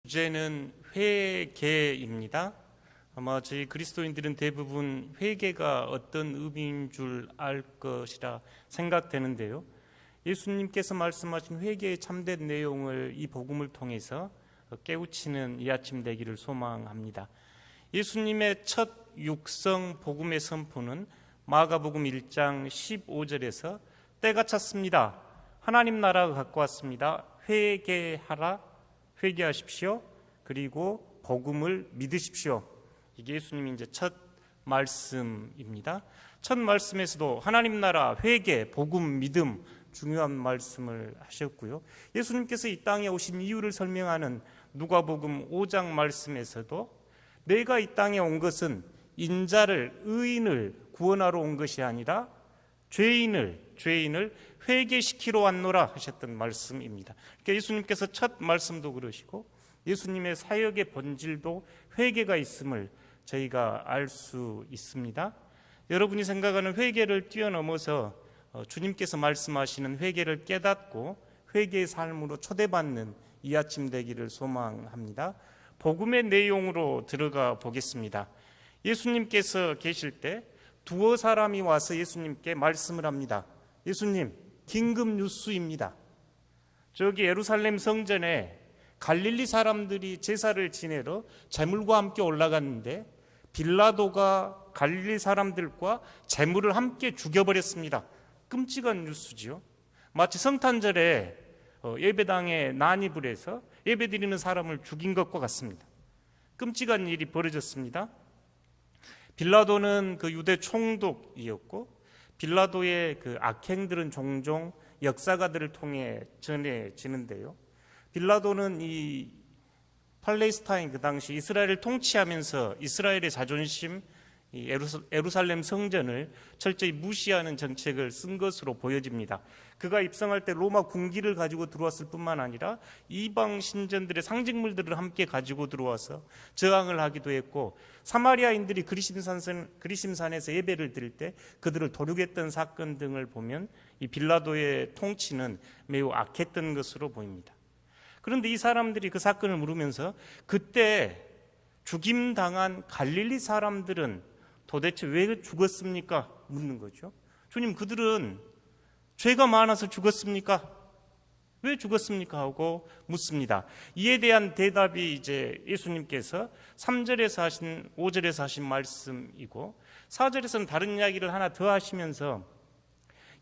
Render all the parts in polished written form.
주제는 회개입니다. 아마 저희 그리스도인들은 대부분 회개가 어떤 의미인 줄 알 것이라 생각되는데요. 예수님께서 말씀하신 회개의 참된 내용을 이 복음을 통해서 깨우치는 이 아침 되기를 소망합니다. 예수님의 첫 육성 복음의 선포는 마가복음 1장 15절에서 때가 찼습니다. 하나님 나라가 가까웠습니다. 회개하십시오. 그리고 복음을 믿으십시오. 이게 예수님이 이제 첫 말씀입니다. 첫 말씀에서도 하나님 나라, 회개, 복음, 믿음 중요한 말씀을 하셨고요. 예수님께서 이 땅에 오신 이유를 설명하는 누가복음 5장 말씀에서도 내가 이 땅에 온 것은 인자를, 의인을 구원하러 온 것이 아니라 죄인을 회개시키러 왔노라 하셨던 말씀입니다. 그러니까 예수님께서 첫 말씀도 그러시고 예수님의 사역의 본질도 회개가 있음을 저희가 알 수 있습니다. 여러분이 생각하는 회개를 뛰어넘어서 주님께서 말씀하시는 회개를 깨닫고 회개의 삶으로 초대받는 이 아침 되기를 소망합니다. 복음의 내용으로 들어가 보겠습니다. 예수님께서 계실 때 두어 사람이 와서 예수님께 말씀을 합니다. 예수님, 긴급 뉴스입니다. 저기 예루살렘 성전에 갈릴리 사람들이 제사를 지내러 제물과 함께 올라갔는데 빌라도가 갈릴리 사람들과 제물을 함께 죽여버렸습니다. 끔찍한 뉴스지요. 마치 성탄절에 예배당에 난입을 해서 예배드리는 사람을 죽인 것과 같습니다. 끔찍한 일이 벌어졌습니다. 빌라도는 그 유대 총독이었고 빌라도의 그 악행들은 종종 역사가들을 통해 전해지는데요. 빌라도는 이 팔레스타인 그 당시 이스라엘을 통치하면서 이스라엘의 자존심, 이 예루살렘 성전을 철저히 무시하는 정책을 쓴 것으로 보여집니다. 그가 입성할 때 로마 군기를 가지고 들어왔을 뿐만 아니라 이방 신전들의 상징물들을 함께 가지고 들어와서 저항을 하기도 했고 사마리아인들이 그리심산에서 예배를 드릴 때 그들을 도륙했던 사건 등을 보면 이 빌라도의 통치는 매우 악했던 것으로 보입니다. 그런데 이 사람들이 그 사건을 물으면서 그때 죽임당한 갈릴리 사람들은 도대체 왜 죽었습니까? 묻는 거죠. 주님, 그들은 죄가 많아서 죽었습니까? 왜 죽었습니까? 하고 묻습니다. 이에 대한 대답이 이제 예수님께서 3절에서 5절에서 하신 말씀이고 4절에서는 다른 이야기를 하나 더 하시면서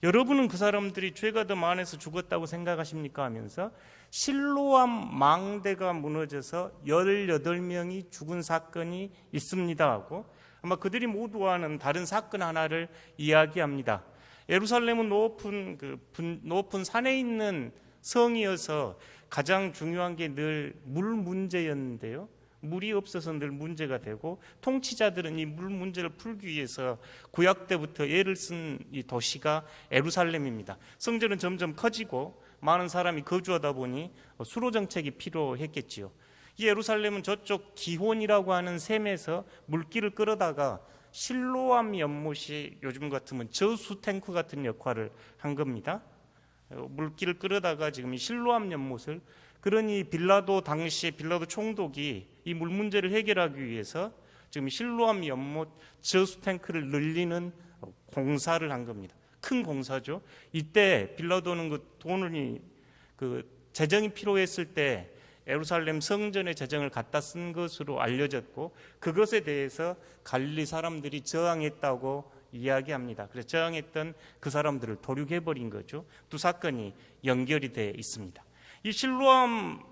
여러분은 그 사람들이 죄가 더 많아서 죽었다고 생각하십니까? 하면서 실로암 망대가 무너져서 18명이 죽은 사건이 있습니다 하고 아마 그들이 모두 아는 다른 사건 하나를 이야기합니다. 예루살렘은 높은 산에 있는 성이어서 가장 중요한 게 늘 물 문제였는데요. 물이 없어서 늘 문제가 되고 통치자들은 이 물 문제를 풀기 위해서 구약 때부터 애를 쓴 이 도시가 예루살렘입니다. 성전은 점점 커지고 많은 사람이 거주하다 보니 수로 정책이 필요했겠지요. 이 예루살렘은 저쪽 기혼이라고 하는 샘에서 물길을 끌어다가 실로암 연못이 요즘 같으면 저수 탱크 같은 역할을 한 겁니다. 물길을 끌어다가 지금 이 실로암 연못을 그러니 당시 빌라도 총독이 이 물 문제를 해결하기 위해서 지금 실로암 연못 저수 탱크를 늘리는 공사를 한 겁니다. 큰 공사죠. 이때 빌라도는 재정이 필요했을 때 예루살렘 성전의 재정을 갖다 쓴 것으로 알려졌고 그것에 대해서 갈릴리 사람들이 저항했다고 이야기합니다. 그래서 저항했던 그 사람들을 도륙해버린 거죠. 두 사건이 연결이 되어 있습니다. 이 실로암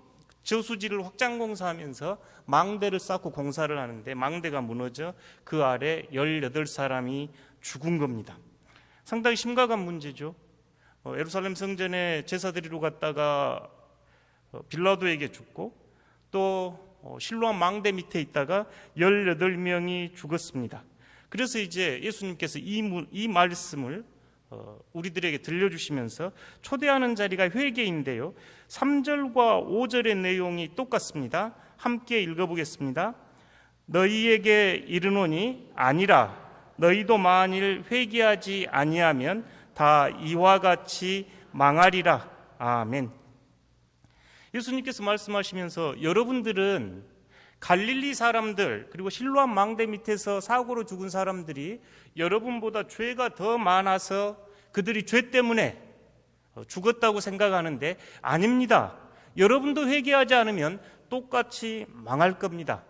저수지를 확장 공사하면서 망대를 쌓고 공사를 하는데 망대가 무너져 그 아래 18사람이 죽은 겁니다. 상당히 심각한 문제죠. 예루살렘 성전에 제사 드리러 갔다가 빌라도에게 죽고 또 실로암 망대 밑에 있다가 18명이 죽었습니다. 그래서 이제 예수님께서 이 말씀을 우리들에게 들려주시면서 초대하는 자리가 회개인데요. 3절과 5절의 내용이 똑같습니다. 함께 읽어보겠습니다. 너희에게 이르노니 아니라 너희도 만일 회개하지 아니하면 다 이와 같이 망하리라. 아멘. 예수님께서 말씀하시면서 여러분들은 갈릴리 사람들 그리고 실로암 망대 밑에서 사고로 죽은 사람들이 여러분보다 죄가 더 많아서 그들이 죄 때문에 죽었다고 생각하는데 아닙니다. 여러분도 회개하지 않으면 똑같이 망할 겁니다.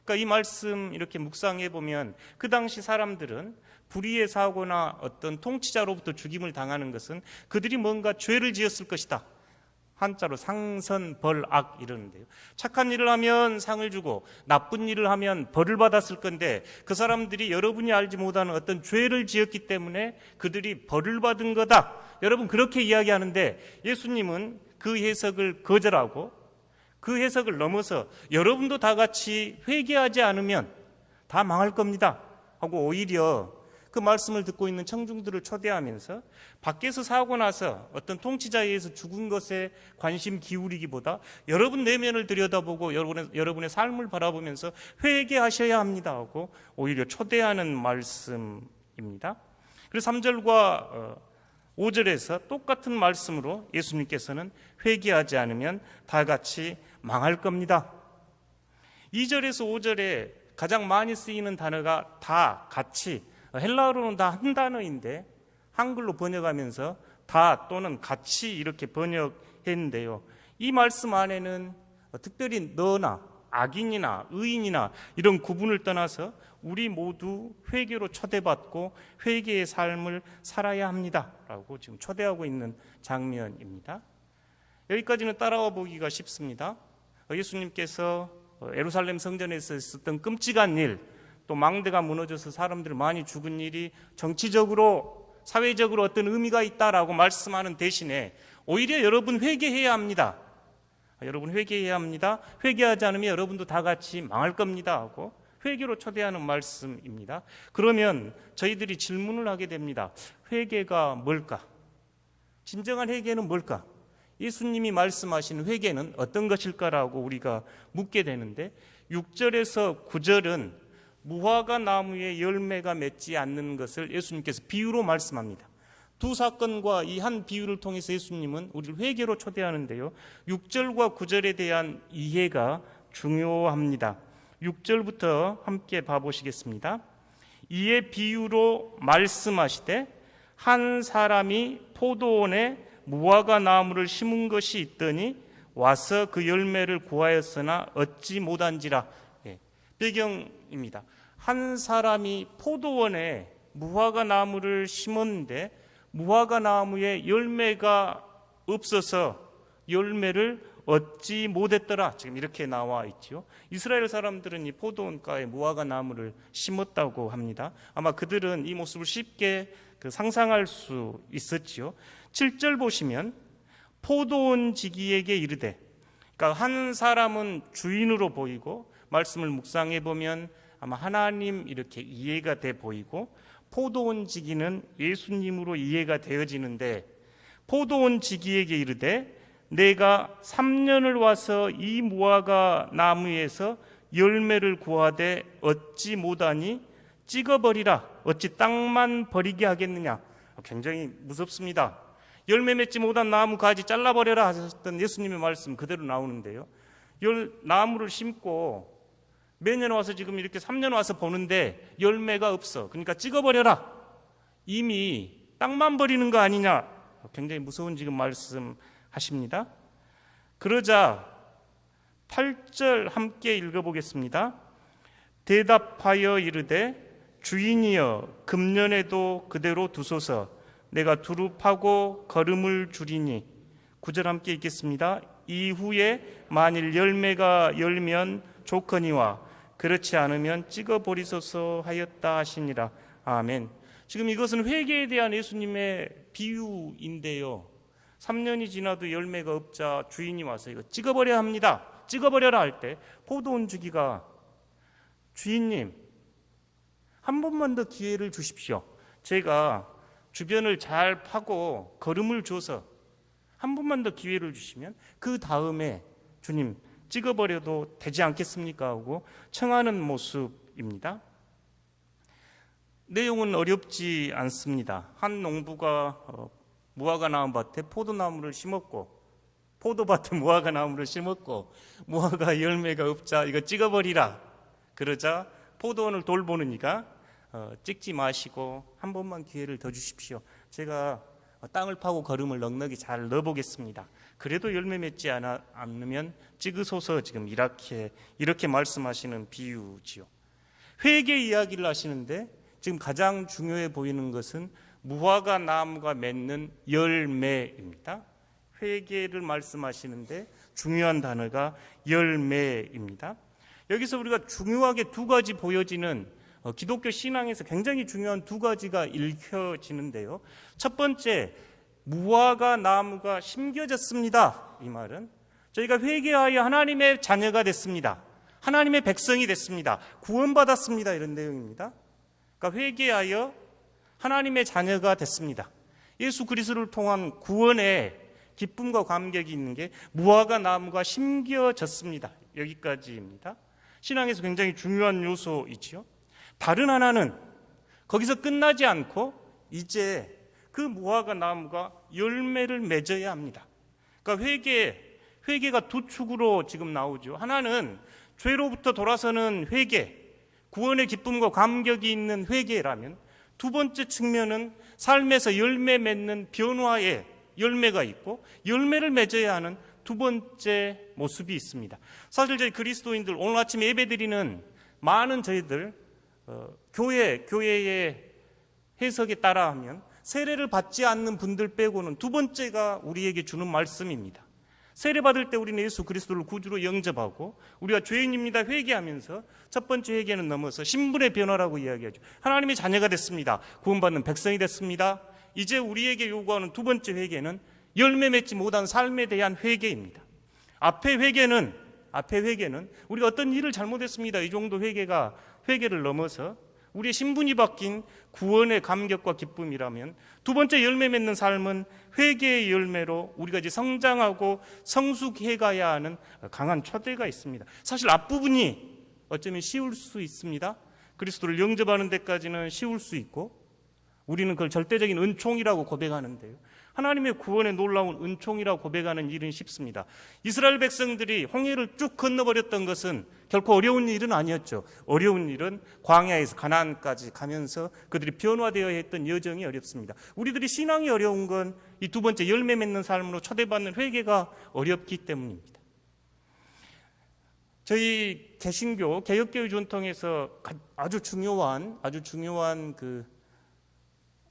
그러니까 이 말씀 이렇게 묵상해 보면 그 당시 사람들은 불의의 사고나 어떤 통치자로부터 죽임을 당하는 것은 그들이 뭔가 죄를 지었을 것이다. 한자로 상선벌악 이러는데요. 착한 일을 하면 상을 주고 나쁜 일을 하면 벌을 받았을 건데 그 사람들이 여러분이 알지 못하는 어떤 죄를 지었기 때문에 그들이 벌을 받은 거다. 여러분 그렇게 이야기하는데 예수님은 그 해석을 거절하고 그 해석을 넘어서 여러분도 다 같이 회개하지 않으면 다 망할 겁니다 하고 오히려 그 말씀을 듣고 있는 청중들을 초대하면서 밖에서 사고 나서 어떤 통치자에 의해서 죽은 것에 관심 기울이기보다 여러분 내면을 들여다보고 여러분의 삶을 바라보면서 회개하셔야 합니다 하고 오히려 초대하는 말씀입니다. 그래서 3절과 5절에서 똑같은 말씀으로 예수님께서는 회개하지 않으면 다 같이 망할 겁니다. 2절에서 5절에 가장 많이 쓰이는 단어가 다, 같이, 헬라어로는 다 한 단어인데 한글로 번역하면서 다 또는 같이 이렇게 번역했는데요. 이 말씀 안에는 특별히 너나 악인이나 의인이나 이런 구분을 떠나서 우리 모두 회개로 초대받고 회개의 삶을 살아야 합니다 라고 지금 초대하고 있는 장면입니다. 여기까지는 따라와 보기가 쉽습니다. 예수님께서 예루살렘 성전에서 있었던 끔찍한 일, 또 망대가 무너져서 사람들 많이 죽은 일이 정치적으로 사회적으로 어떤 의미가 있다라고 말씀하는 대신에 오히려 여러분 회개해야 합니다. 여러분 회개해야 합니다. 회개하지 않으면 여러분도 다 같이 망할 겁니다 하고 회개로 초대하는 말씀입니다. 그러면 저희들이 질문을 하게 됩니다. 회개가 뭘까? 진정한 회개는 뭘까? 예수님이 말씀하신 회개는 어떤 것일까라고 우리가 묻게 되는데 6절에서 9절은 무화과 나무에 열매가 맺지 않는 것을 예수님께서 비유로 말씀합니다. 두 사건과 이 한 비유를 통해서 예수님은 우리를 회개로 초대하는데요. 6절과 9절에 대한 이해가 중요합니다. 6절부터 함께 봐보시겠습니다. 이에 비유로 말씀하시되 한 사람이 포도원에 무화과 나무를 심은 것이 있더니 와서 그 열매를 구하였으나 얻지 못한지라. 배경입니다. 한 사람이 포도원에 무화과 나무를 심었는데 무화과 나무에 열매가 없어서 열매를 얻지 못했더라. 지금 이렇게 나와 있죠. 이스라엘 사람들은 이 포도원가에 무화과 나무를 심었다고 합니다. 아마 그들은 이 모습을 쉽게 상상할 수 있었죠. 7절 보시면 포도원 지기에게 이르되, 그러니까 한 사람은 주인으로 보이고 말씀을 묵상해 보면 아마 하나님 이렇게 이해가 돼 보이고 포도원 지기는 예수님으로 이해가 되어지는데 포도원 지기에게 이르되 내가 3년을 와서 이 무화과 나무에서 열매를 구하되 얻지 못하니 찍어버리라. 어찌 땅만 버리게 하겠느냐. 굉장히 무섭습니다. 열매 맺지 못한 나무 가지 잘라버려라 하셨던 예수님의 말씀 그대로 나오는데요. 나무를 심고 매년 와서 지금 이렇게 3년 와서 보는데 열매가 없어. 그러니까 찍어버려라. 이미 땅만 버리는 거 아니냐. 굉장히 무서운 지금 말씀하십니다. 그러자 8절 함께 읽어보겠습니다. 대답하여 이르되 주인이여 금년에도 그대로 두소서. 내가 두루 파고 거름을 주리니. 9절 함께 읽겠습니다. 이후에 만일 열매가 열면 좋거니와 그렇지 않으면 찍어버리소서 하였다 하시니라. 아멘. 지금 이것은 회개에 대한 예수님의 비유인데요. 3년이 지나도 열매가 없자 주인이 와서 이거 찍어버려야 합니다. 찍어버려라 할 때 포도원 주기가 주인님 한 번만 더 기회를 주십시오. 제가 주변을 잘 파고 거름을 줘서 한 번만 더 기회를 주시면 그 다음에 주님 찍어버려도 되지 않겠습니까? 하고 청하는 모습입니다. 내용은 어렵지 않습니다. 한 농부가 무화과 나무 밭에 포도나무를 심었고 포도밭에 무화과 나무를 심었고 무화과 열매가 없자 이거 찍어버리라 그러자 포도원을 돌보는 이가 찍지 마시고 한 번만 기회를 더 주십시오. 제가 땅을 파고 거름을 넉넉히 잘 넣어보겠습니다. 그래도 열매 맺지 않으면 찍으소서. 지금 이렇게 말씀하시는 비유지요. 회개 이야기를 하시는데 지금 가장 중요해 보이는 것은 무화과 나무가 맺는 열매입니다. 회개를 말씀하시는데 중요한 단어가 열매입니다. 여기서 우리가 중요하게 두 가지 보여지는 기독교 신앙에서 굉장히 중요한 두 가지가 읽혀지는데요. 첫 번째, 무화과 나무가 심겨졌습니다. 이 말은 저희가 회개하여 하나님의 자녀가 됐습니다. 하나님의 백성이 됐습니다. 구원받았습니다. 이런 내용입니다. 그러니까 회개하여 하나님의 자녀가 됐습니다. 예수 그리스도를 통한 구원의 기쁨과 감격이 있는 게 무화과 나무가 심겨졌습니다. 여기까지입니다. 신앙에서 굉장히 중요한 요소이지요. 다른 하나는 거기서 끝나지 않고 이제 그 무화과 나무가 열매를 맺어야 합니다. 그러니까 회개가 두 축으로 지금 나오죠. 하나는 죄로부터 돌아서는 회개, 구원의 기쁨과 감격이 있는 회개라면, 두 번째 측면은 삶에서 열매 맺는 변화의 열매가 있고 열매를 맺어야 하는 두 번째 모습이 있습니다. 사실 저희 그리스도인들 오늘 아침에 예배드리는 많은 저희들 교회의 해석에 따라하면 세례를 받지 않는 분들 빼고는 두 번째가 우리에게 주는 말씀입니다. 세례 받을 때 우리는 예수 그리스도를 구주로 영접하고 우리가 죄인입니다 회개하면서 첫 번째 회개는 넘어서 신분의 변화라고 이야기하죠. 하나님의 자녀가 됐습니다. 구원받는 백성이 됐습니다. 이제 우리에게 요구하는 두 번째 회개는 열매 맺지 못한 삶에 대한 회개입니다. 앞에 회개는 우리가 어떤 일을 잘못했습니다. 이 정도 회개를 넘어서 우리의 신분이 바뀐 구원의 감격과 기쁨이라면, 두 번째 열매 맺는 삶은 회개의 열매로 우리가 이제 성장하고 성숙해 가야 하는 강한 초대가 있습니다. 사실 앞부분이 어쩌면 쉬울 수 있습니다. 그리스도를 영접하는 데까지는 쉬울 수 있고 우리는 그걸 절대적인 은총이라고 고백하는데요, 하나님의 구원의 놀라운 은총이라고 고백하는 일은 쉽습니다. 이스라엘 백성들이 홍해를 쭉 건너버렸던 것은 결코 어려운 일은 아니었죠. 어려운 일은 광야에서 가나안까지 가면서 그들이 변화되어야 했던 여정이 어렵습니다. 우리들이 신앙이 어려운 건 이 두 번째 열매 맺는 삶으로 초대받는 회개가 어렵기 때문입니다. 저희 개신교 개혁교회 전통에서 아주 중요한 그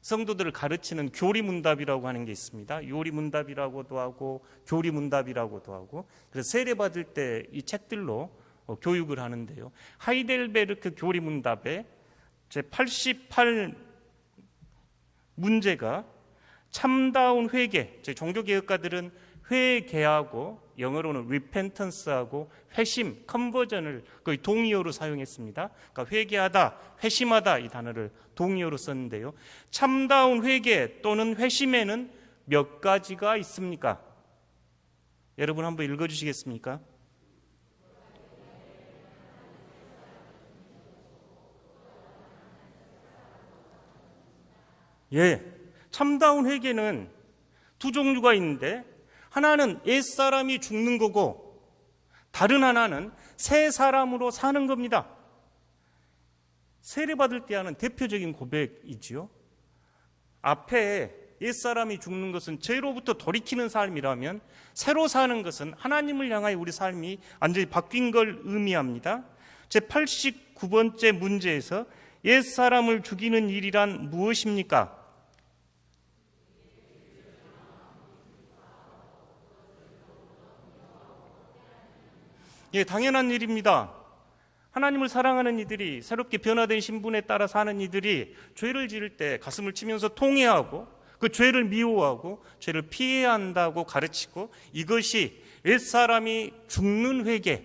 성도들을 가르치는 교리문답이라고 하는 게 있습니다. 요리문답이라고도 하고 교리문답이라고도 하고, 그래서 세례받을 때 이 책들로 교육을 하는데요. 하이델베르크 교리문답의 제88 문제가 참다운 회개, 저희 종교개혁가들은 회개하고 영어로는 repentance하고 회심, 컨버전을 거의 동의어로 사용했습니다. 그러니까 회개하다, 회심하다 이 단어를 동의어로 썼는데요. 참다운 회개 또는 회심에는 몇 가지가 있습니까? 여러분 한번 읽어주시겠습니까? 참다운 회개는 두 종류가 있는데, 하나는 옛사람이 죽는 거고 다른 하나는 새 사람으로 사는 겁니다. 세례받을 때 하는 대표적인 고백이지요. 앞에 옛사람이 죽는 것은 죄로부터 돌이키는 삶이라면, 새로 사는 것은 하나님을 향하여 우리 삶이 완전히 바뀐 걸 의미합니다. 제89번째 문제에서 옛사람을 죽이는 일이란 무엇입니까? 당연한 일입니다. 하나님을 사랑하는 이들이, 새롭게 변화된 신분에 따라 사는 이들이 죄를 지을 때 가슴을 치면서 통회하고 그 죄를 미워하고 죄를 피해야 한다고 가르치고, 이것이 옛사람이 죽는 회개,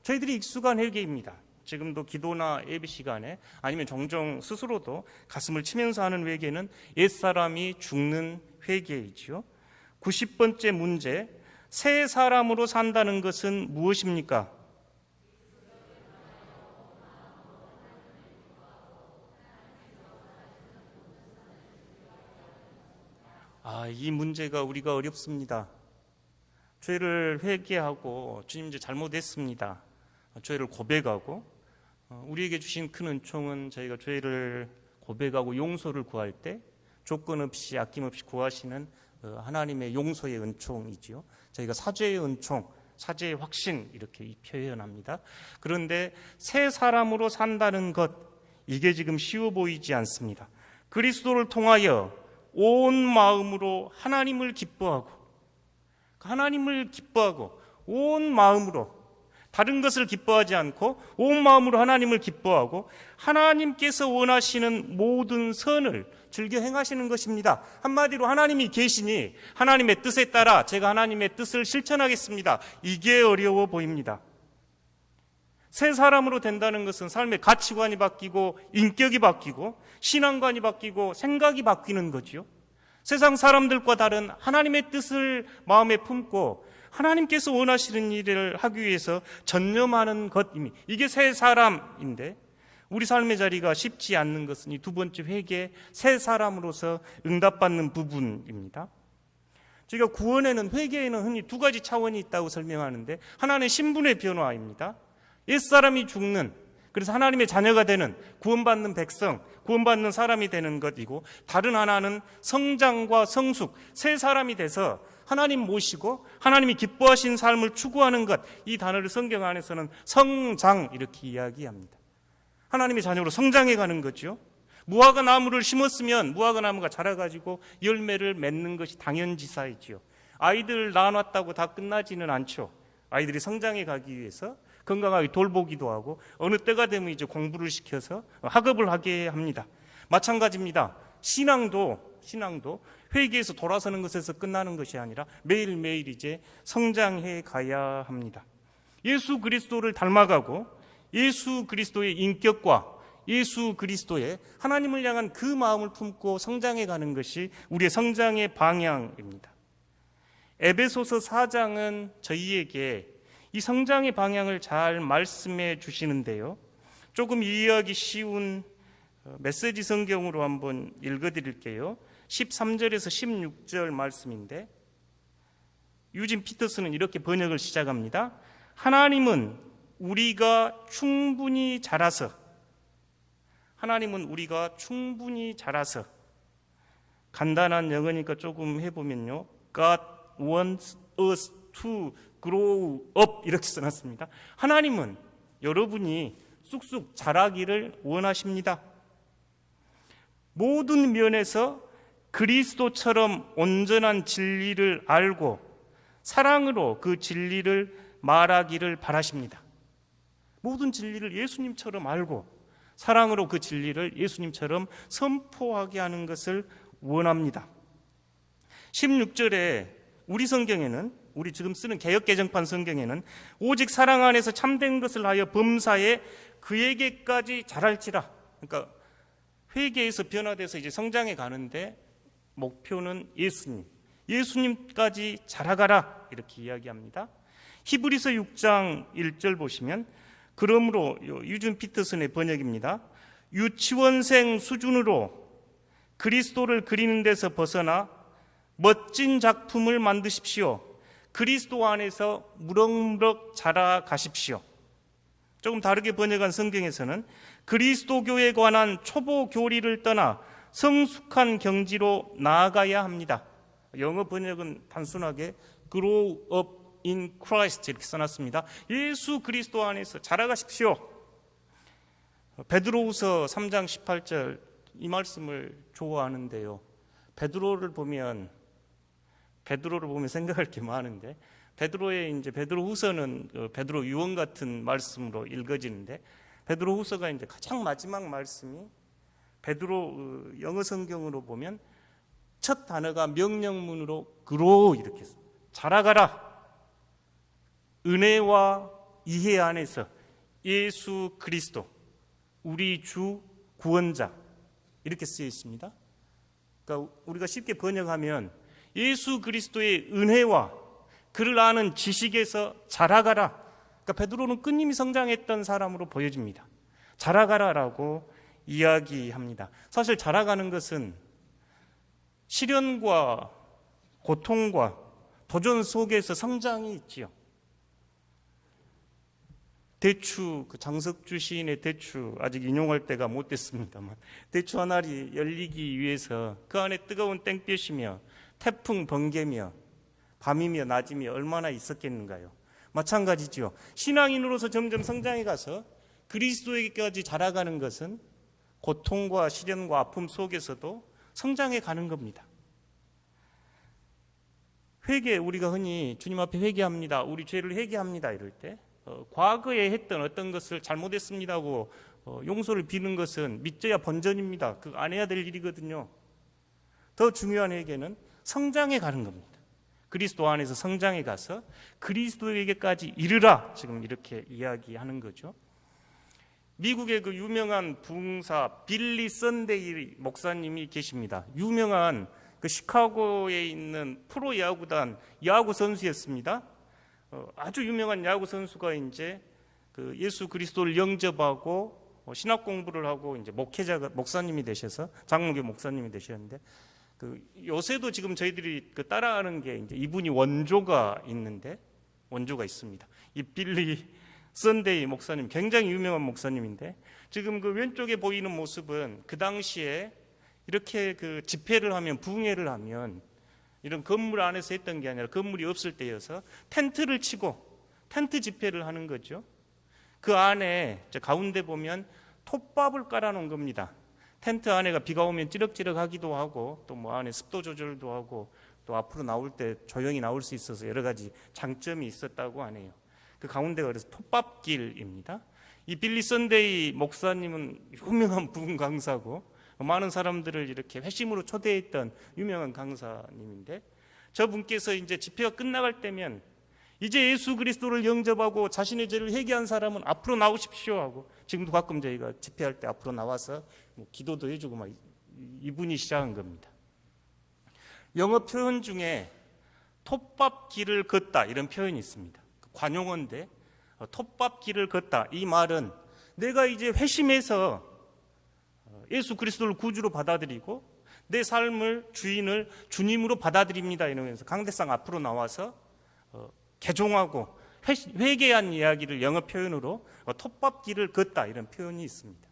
저희들이 익숙한 회개입니다. 지금도 기도나 예배 시간에 아니면 종종 스스로도 가슴을 치면서 하는 회개는 옛사람이 죽는 회개이지요. 90번째 문제, 새 사람으로 산다는 것은 무엇입니까? 이 문제가 우리가 어렵습니다. 죄를 회개하고 주님 이제 잘못했습니다. 죄를 고백하고 우리에게 주신 큰 은총은 저희가 죄를 고백하고 용서를 구할 때 조건 없이 아낌없이 구하시는 하나님의 용서의 은총이지요. 저희가 사죄의 은총, 사죄의 확신 이렇게 표현합니다. 그런데 새 사람으로 산다는 것, 이게 지금 쉬워 보이지 않습니다. 그리스도를 통하여 온 마음으로 하나님을 기뻐하고 온 마음으로, 다른 것을 기뻐하지 않고 온 마음으로 하나님을 기뻐하고 하나님께서 원하시는 모든 선을 즐겨 행하시는 것입니다. 한마디로 하나님이 계시니 하나님의 뜻에 따라 제가 하나님의 뜻을 실천하겠습니다. 이게 어려워 보입니다. 새 사람으로 된다는 것은 삶의 가치관이 바뀌고 인격이 바뀌고 신앙관이 바뀌고 생각이 바뀌는 거죠. 세상 사람들과 다른 하나님의 뜻을 마음에 품고 하나님께서 원하시는 일을 하기 위해서 전념하는 것입니다. 이게 새 사람인데 우리 삶의 자리가 쉽지 않는 것은 이 두 번째 회개, 새 사람으로서 응답받는 부분입니다. 저희가 구원에는, 회개에는 흔히 두 가지 차원이 있다고 설명하는데, 하나는 신분의 변화입니다. 옛사람이 죽는, 그래서 하나님의 자녀가 되는, 구원받는 백성, 구원받는 사람이 되는 것이고, 다른 하나는 성장과 성숙, 새 사람이 돼서 하나님 모시고 하나님이 기뻐하신 삶을 추구하는 것, 이 단어를 성경 안에서는 성장 이렇게 이야기합니다. 하나님의 자녀로 성장해 가는 거죠. 무화과 나무를 심었으면 무화과 나무가 자라가지고 열매를 맺는 것이 당연지사이지요. 아이들 낳아놨다고 다 끝나지는 않죠. 아이들이 성장해 가기 위해서 건강하게 돌보기도 하고 어느 때가 되면 이제 공부를 시켜서 학업을 하게 합니다. 마찬가지입니다. 신앙도 회개에서 돌아서는 것에서 끝나는 것이 아니라 매일매일 이제 성장해 가야 합니다. 예수 그리스도를 닮아가고 예수 그리스도의 인격과 예수 그리스도의 하나님을 향한 그 마음을 품고 성장해 가는 것이 우리의 성장의 방향입니다. 에베소서 4장은 저희에게 이 성장의 방향을 잘 말씀해 주시는데요. 조금 이해하기 쉬운 메시지 성경으로 한번 읽어드릴게요. 13절에서 16절 말씀인데, 유진 피터스는 이렇게 번역을 시작합니다. 하나님은 우리가 충분히 자라서, 간단한 영어니까 조금 해보면요, God wants us to grow up 이렇게 써놨습니다. 하나님은 여러분이 쑥쑥 자라기를 원하십니다. 모든 면에서 그리스도처럼 온전한 진리를 알고 사랑으로 그 진리를 말하기를 바라십니다. 모든 진리를 예수님처럼 알고 사랑으로 그 진리를 예수님처럼 선포하게 하는 것을 원합니다. 16절에 우리 성경에는, 우리 지금 쓰는 개역개정판 성경에는 오직 사랑 안에서 참된 것을 하여 범사에 그에게까지 자랄지라. 그러니까 회개에서 변화돼서 이제 성장해 가는데 목표는 예수님까지 자라가라 이렇게 이야기합니다. 히브리서 6장 1절 보시면, 그러므로 유준 피터슨의 번역입니다. 유치원생 수준으로 그리스도를 그리는 데서 벗어나 멋진 작품을 만드십시오. 그리스도 안에서 무럭무럭 자라가십시오. 조금 다르게 번역한 성경에서는 그리스도교에 관한 초보 교리를 떠나 성숙한 경지로 나아가야 합니다. 영어 번역은 단순하게 grow up in Christ 이렇게 써놨습니다. 예수 그리스도 안에서 자라가십시오. 베드로후서 3장 18절 이 말씀을 좋아하는데요. 베드로를 보면 생각할 게 많은데, 베드로의 이제 베드로후서는 베드로 유언 같은 말씀으로 읽어지는데, 베드로후서가 이제 가장 마지막 말씀이 베드로 영어 성경으로 보면 첫 단어가 명령문으로 grow 이렇게 자라가라. 은혜와 이해 안에서 예수 그리스도 우리 주 구원자 이렇게 쓰여 있습니다. 그러니까 우리가 쉽게 번역하면 예수 그리스도의 은혜와 그를 아는 지식에서 자라가라. 그러니까 베드로는 끊임이 성장했던 사람으로 보여집니다. 자라가라라고 이야기합니다. 사실 자라가는 것은 시련과 고통과 도전 속에서 성장이 있지요. 대추, 그 장석주 시인의 대추, 아직 인용할 때가 못 됐습니다만, 대추 한 알이 열리기 위해서 그 안에 뜨거운 땡볕이며 태풍 번개며 밤이며 낮이며 얼마나 있었겠는가요? 마찬가지지요. 신앙인으로서 점점 성장해 가서 그리스도에게까지 자라가는 것은 고통과 시련과 아픔 속에서도 성장해 가는 겁니다. 회개, 우리가 흔히 주님 앞에 회개합니다, 우리 죄를 회개합니다 이럴 때 과거에 했던 어떤 것을 잘못했습니다고 용서를 비는 것은 믿져야 번전입니다. 그거 안 해야 될 일이거든요. 더 중요한 회개는 성장해 가는 겁니다. 그리스도 안에서 성장해 가서 그리스도에게까지 이르라, 지금 이렇게 이야기하는 거죠. 미국의 그 유명한 부흥사 빌리 선데이 목사님이 계십니다. 유명한 그 시카고에 있는 프로 야구단 야구 선수였습니다. 아주 유명한 야구 선수가 이제 그 예수 그리스도를 영접하고 신학 공부를 하고 이제 목회자가 목사님이 되셔서 장로교 목사님이 되셨는데, 그 요새도 지금 저희들이 그 따라하는 게 이제 이분이 원조가 있습니다. 이 빌리 선데이 목사님, 굉장히 유명한 목사님인데, 지금 그 왼쪽에 보이는 모습은 그 당시에 이렇게 그 집회를 하면, 부흥회를 하면 이런 건물 안에서 했던 게 아니라 건물이 없을 때여서 텐트를 치고 텐트 집회를 하는 거죠. 그 안에 가운데 보면 톱밥을 깔아놓은 겁니다. 텐트 안에가 비가 오면 찌럭찌럭하기도 하고, 또 뭐 안에 습도 조절도 하고, 또 앞으로 나올 때 조용히 나올 수 있어서 여러 가지 장점이 있었다고 하네요. 그 가운데가 그래서 톱밥길입니다. 이 빌리 선데이 목사님은 유명한 부흥 강사고 많은 사람들을 이렇게 회심으로 초대했던 유명한 강사님인데, 저분께서 이제 집회가 끝나갈 때면 이제 예수 그리스도를 영접하고 자신의 죄를 회개한 사람은 앞으로 나오십시오 하고, 지금도 가끔 저희가 집회할 때 앞으로 나와서 뭐 기도도 해주고 막 이분이 시작한 겁니다. 영어 표현 중에 톱밥길을 걷다 이런 표현이 있습니다. 관용어인데 톱밥길을 걷다, 이 말은 내가 이제 회심해서 예수 그리스도를 구주로 받아들이고 내 삶을 주인을 주님으로 받아들입니다 이러면서 강대상 앞으로 나와서 개종하고 회개한 이야기를 영어 표현으로 톱밥길을 걷다 이런 표현이 있습니다.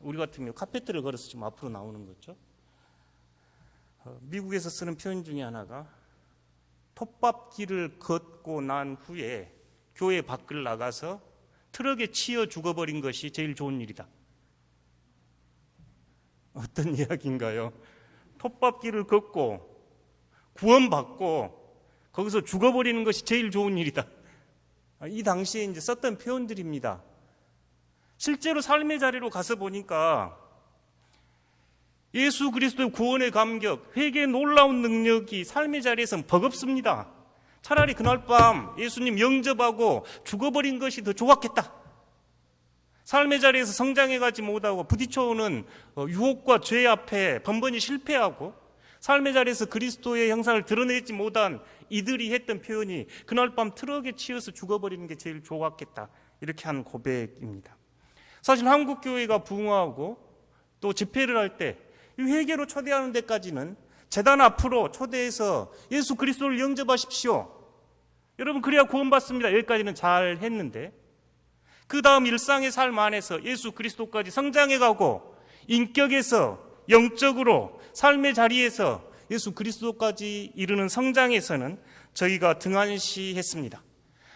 우리 같은 경우 카페트를 걸어서 지금 앞으로 나오는 거죠. 미국에서 쓰는 표현 중에 하나가 톱밥길을 걷고 난 후에 교회 밖을 나가서 트럭에 치여 죽어버린 것이 제일 좋은 일이다. 어떤 이야기인가요? 톱밥길을 걷고 구원받고 거기서 죽어버리는 것이 제일 좋은 일이다. 이 당시에 이제 썼던 표현들입니다. 실제로 삶의 자리로 가서 보니까 예수 그리스도의 구원의 감격, 회개의 놀라운 능력이 삶의 자리에서는 버겁습니다. 차라리 그날 밤 예수님 영접하고 죽어버린 것이 더 좋았겠다. 삶의 자리에서 성장해가지 못하고 부딪혀오는 유혹과 죄 앞에 번번이 실패하고 삶의 자리에서 그리스도의 형상을 드러내지 못한 이들이 했던 표현이 그날 밤 트럭에 치여서 죽어버리는 게 제일 좋았겠다, 이렇게 한 고백입니다. 사실 한국교회가 부흥하고 또 집회를 할 때 이 회개로 초대하는 데까지는 제단 앞으로 초대해서 예수 그리스도를 영접하십시오, 여러분 그래야 구원받습니다, 여기까지는 잘 했는데, 그 다음 일상의 삶 안에서 예수 그리스도까지 성장해가고 인격에서 영적으로 삶의 자리에서 예수 그리스도까지 이르는 성장에서는 저희가 등한시했습니다.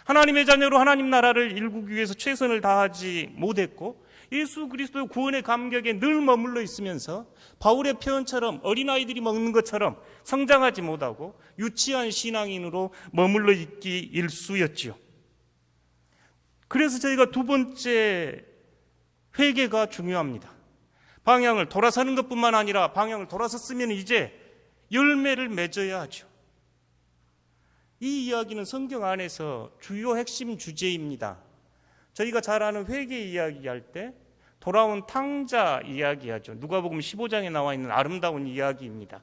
하나님의 자녀로 하나님 나라를 일구기 위해서 최선을 다하지 못했고 예수 그리스도의 구원의 감격에 늘 머물러 있으면서 바울의 표현처럼 어린아이들이 먹는 것처럼 성장하지 못하고 유치한 신앙인으로 머물러 있기 일쑤였지요. 그래서 저희가 두 번째 회개가 중요합니다. 방향을 돌아서는 것뿐만 아니라 방향을 돌아섰으면 이제 열매를 맺어야 하죠. 이 이야기는 성경 안에서 주요 핵심 주제입니다. 저희가 잘 아는 회개 이야기할 때 돌아온 탕자 이야기하죠. 누가복음 15장에 나와 있는 아름다운 이야기입니다.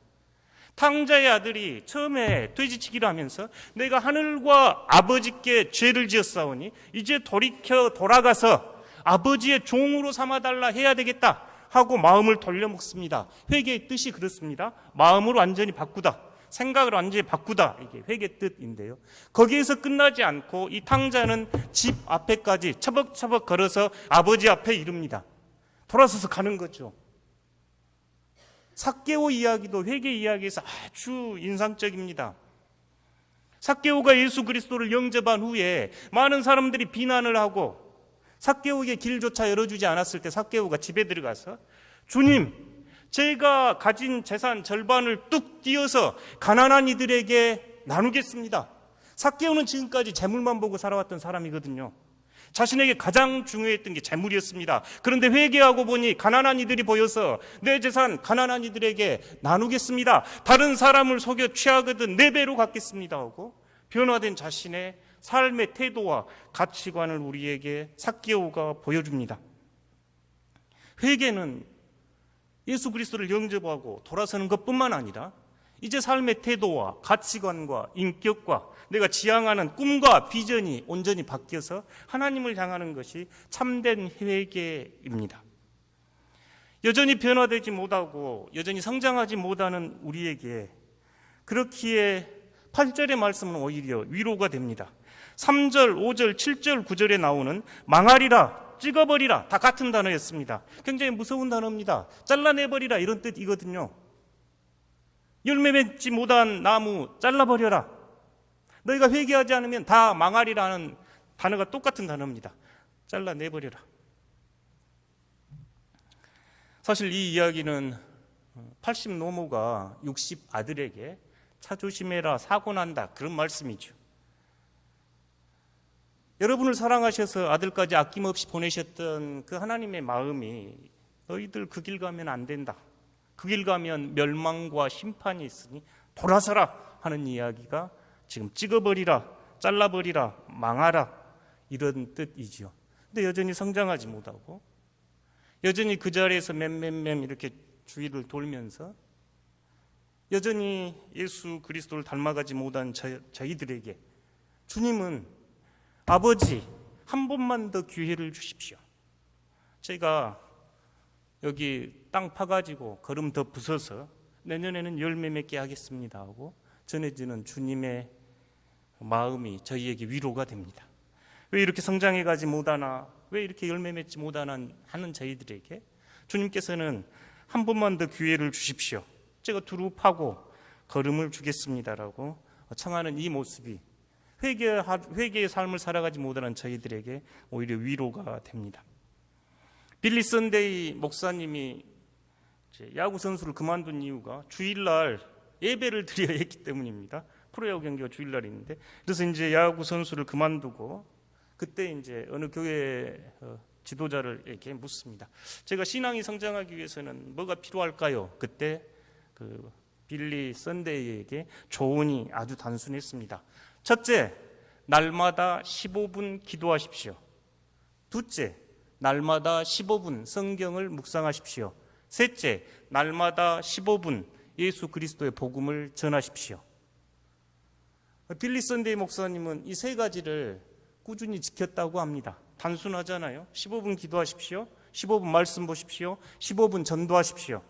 탕자의 아들이 처음에 돼지치기를 하면서 내가 하늘과 아버지께 죄를 지었사오니 이제 돌아가서 아버지의 종으로 삼아달라 해야 되겠다 하고 마음을 돌려먹습니다. 회개의 뜻이 그렇습니다. 마음을 완전히 바꾸다. 생각을 완전히 바꾸다. 이게 회개 뜻인데요. 거기에서 끝나지 않고 이 탕자는 집 앞에까지 처벅처벅 걸어서 아버지 앞에 이릅니다. 돌아서서 가는 거죠. 삭개오 이야기도 회개 이야기에서 아주 인상적입니다. 삭개오가 예수 그리스도를 영접한 후에 많은 사람들이 비난을 하고 삭개오에게 길조차 열어주지 않았을 때 삭개오가 집에 들어가서 주님, 제가 가진 재산 절반을 뚝 띄어서 가난한 이들에게 나누겠습니다. 삭개오는 지금까지 재물만 보고 살아왔던 사람이거든요. 자신에게 가장 중요했던 게 재물이었습니다. 그런데 회개하고 보니 가난한 이들이 보여서 내 재산 가난한 이들에게 나누겠습니다. 다른 사람을 속여 취하거든 4배로 갚겠습니다 하고 변화된 자신의 삶의 태도와 가치관을 우리에게 삭개오가 보여줍니다. 회개는 예수 그리스도를 영접하고 돌아서는 것뿐만 아니라 이제 삶의 태도와 가치관과 인격과 내가 지향하는 꿈과 비전이 온전히 바뀌어서 하나님을 향하는 것이 참된 회개입니다. 여전히 변화되지 못하고 여전히 성장하지 못하는 우리에게 그렇기에 8절의 말씀은 오히려 위로가 됩니다. 3절, 5절, 7절, 9절에 나오는 망하리라, 찍어버리라 다 같은 단어였습니다. 굉장히 무서운 단어입니다. 잘라내버리라 이런 뜻이거든요. 열매 맺지 못한 나무 잘라버려라. 너희가 회개하지 않으면 다 망하리라는 단어가 똑같은 단어입니다. 잘라내버려라. 사실 이 이야기는 80 노모가 60 아들에게 차 조심해라 사고 난다 그런 말씀이죠. 여러분을 사랑하셔서 아들까지 아낌없이 보내셨던 그 하나님의 마음이 너희들 그 길 가면 안 된다. 그 길 가면 멸망과 심판이 있으니 돌아서라 하는 이야기가 지금 찍어버리라, 잘라버리라, 망하라 이런 뜻이지요. 근데 여전히 성장하지 못하고 여전히 그 자리에서 맴 이렇게 주위를 돌면서 여전히 예수 그리스도를 닮아가지 못한 저희들에게 주님은 아버지 한 번만 더 기회를 주십시오. 제가 여기 땅 파가지고 걸음 더 부숴서 내년에는 열매 맺게 하겠습니다 하고 전해지는 주님의 마음이 저희에게 위로가 됩니다. 왜 이렇게 성장해가지 못하나, 왜 이렇게 열매 맺지 못하나 하는 저희들에게 주님께서는 한 번만 더 기회를 주십시오. 제가 두루 파고 걸음을 주겠습니다라고 청하는 이 모습이 회개의 삶을 살아가지 못하는 저희들에게 오히려 위로가 됩니다. 빌리 선데이 목사님이 야구 선수를 그만둔 이유가 주일날 예배를 드려야 했기 때문입니다. 프로야구 경기가 주일날이 있는데 그래서 이제 야구 선수를 그만두고 그때 이제 어느 교회 지도자를 이렇게 묻습니다. 제가 신앙이 성장하기 위해서는 뭐가 필요할까요? 그때 그 빌리 선데이에게 조언이 아주 단순했습니다. 첫째, 날마다 15분 기도하십시오. 둘째, 날마다 15분 성경을 묵상하십시오. 셋째, 날마다 15분 예수 그리스도의 복음을 전하십시오. 빌리 선데이 목사님은 이 세 가지를 꾸준히 지켰다고 합니다. 단순하잖아요. 15분 기도하십시오. 15분 말씀 보십시오. 15분 전도하십시오.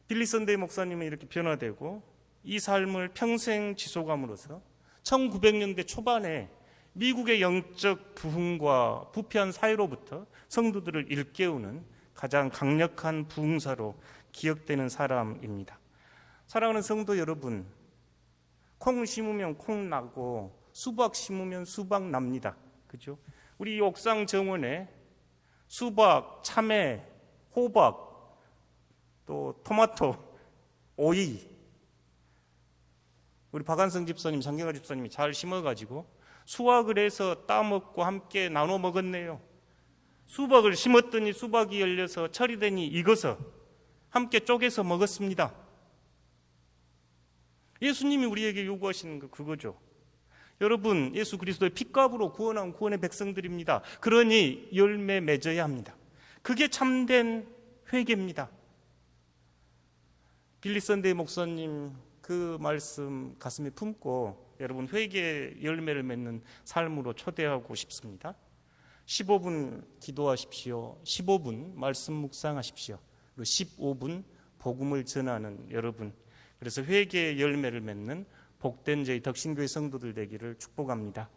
빌리 선데이 목사님은 이렇게 변화되고 이 삶을 평생 지속함으로써 1900년대 초반에 미국의 영적 부흥과 부패한 사회로부터 성도들을 일깨우는 가장 강력한 부흥사로 기억되는 사람입니다. 사랑하는 성도 여러분, 콩 심으면 콩 나고 수박 심으면 수박 납니다. 그죠? 우리 옥상 정원에 수박, 참외, 호박, 또 토마토, 오이 우리 박한성 집사님, 장경화 집사님이 잘 심어가지고 수확을 해서 따먹고 함께 나눠 먹었네요. 수박을 심었더니 수박이 열려서 철이 되니 익어서 함께 쪼개서 먹었습니다. 예수님이 우리에게 요구하시는 거 그거죠. 여러분, 예수 그리스도의 핏값으로 구원한 구원의 백성들입니다. 그러니 열매 맺어야 합니다. 그게 참된 회개입니다. 빌리 선데이 목사님 그 말씀 가슴에 품고 여러분 회개의 열매를 맺는 삶으로 초대하고 싶습니다. 15분 기도하십시오. 15분 말씀 묵상하십시오. 그리고 15분 복음을 전하는 여러분, 그래서 회개의 열매를 맺는 복된 저희 덕신교회 성도들 되기를 축복합니다.